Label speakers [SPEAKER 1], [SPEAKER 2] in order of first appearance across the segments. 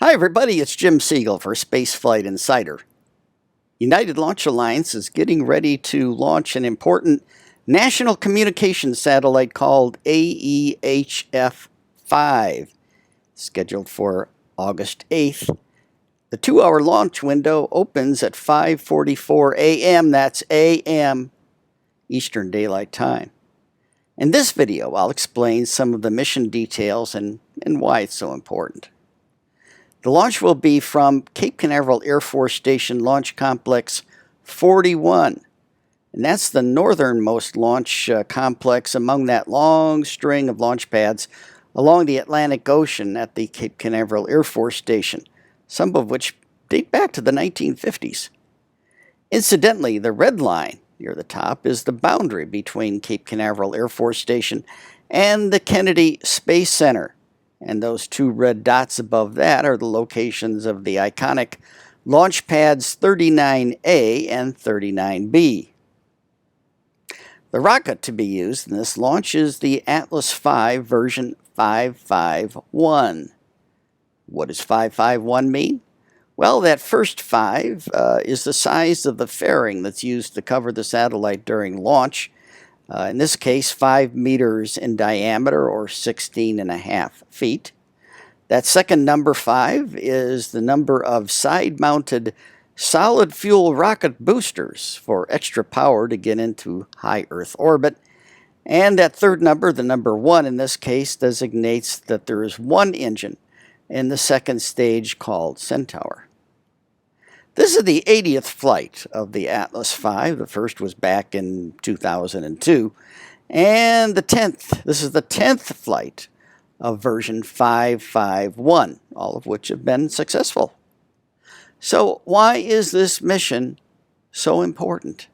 [SPEAKER 1] Hi everybody, it's Jim Siegel for Spaceflight Insider. United Launch Alliance is getting ready to launch an important national communications satellite called AEFH-5, scheduled for August 8th. The 2-hour launch window opens at 5:44 a.m. That's a.m. Eastern Daylight Time. In this video, I'll explain some of the mission details and why it's so important. The launch will be from Cape Canaveral Air Force Station Launch Complex 41. And that's the northernmost launch complex among that long string of launch pads along the Atlantic Ocean at the Cape Canaveral Air Force Station, some of which date back to the 1950s. Incidentally, the red line near the top is the boundary between Cape Canaveral Air Force Station and the Kennedy Space Center. And those two red dots above that are the locations of the iconic launch pads 39A and 39B. The rocket to be used in this launch is the Atlas V version 551. What does 551 mean? Well, that first 5 is the size of the fairing that's used to cover the satellite during launch. In this case, 5 meters in diameter or 16.5 feet. That second number 5 is the number of side-mounted solid fuel rocket boosters for extra power to get into high Earth orbit. And that third number, the number 1 in this case, designates that there is one engine in the second stage called Centaur. This is the 80th flight of the Atlas V. The first was back in 2002. And this is the 10th flight of version 551, all of which have been successful. So why is this mission so important?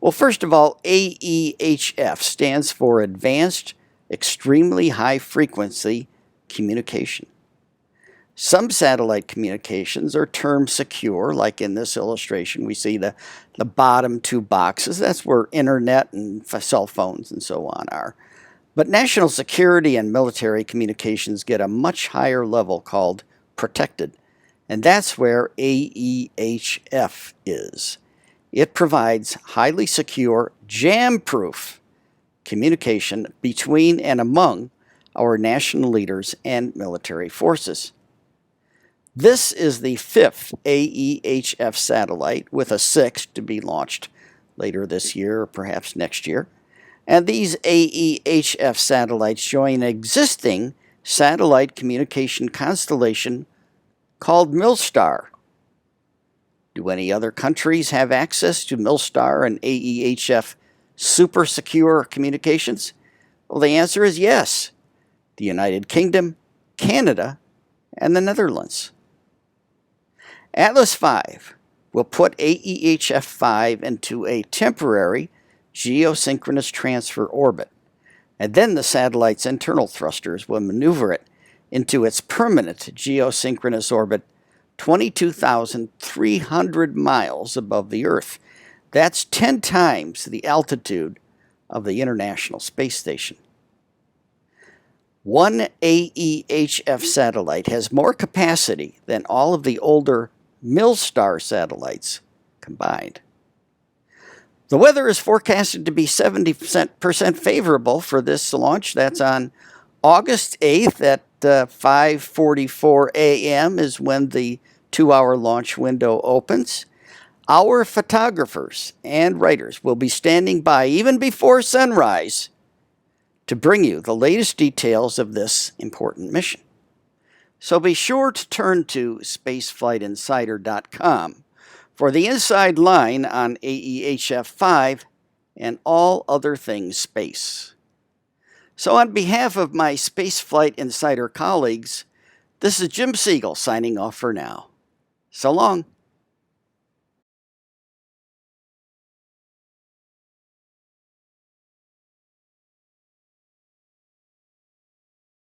[SPEAKER 1] Well, first of all, AEHF stands for Advanced Extremely High Frequency Communication. Some satellite communications are termed secure, like in this illustration we see the bottom 2 boxes. That's where internet and cell phones and so on are. But national security and military communications get a much higher level called protected, and that's where AEHF is. It provides highly secure, jam-proof communication between and among our national leaders and military forces. This is the 5th AEHF satellite, with a 6th to be launched later this year or perhaps next year. And these AEHF satellites join an existing satellite communication constellation called MILSTAR. Do any other countries have access to MILSTAR and AEHF super secure communications? Well, the answer is yes. The United Kingdom, Canada, and the Netherlands. Atlas V will put AEHF-5 into a temporary geosynchronous transfer orbit, and then the satellite's internal thrusters will maneuver it into its permanent geosynchronous orbit 22,300 miles above the Earth. That's 10 times the altitude of the International Space Station. One AEHF satellite has more capacity than all of the older MILSTAR satellites combined. The weather is forecasted to be 70% favorable for this launch. That's on August 8th at 5:44 a.m. is when the 2-hour launch window opens. Our photographers and writers will be standing by even before sunrise to bring you the latest details of this important mission. So be sure to turn to spaceflightinsider.com for the inside line on AEHF-5 and all other things space. So on behalf of my Spaceflight Insider colleagues, this is Jim Siegel signing off for now. So long.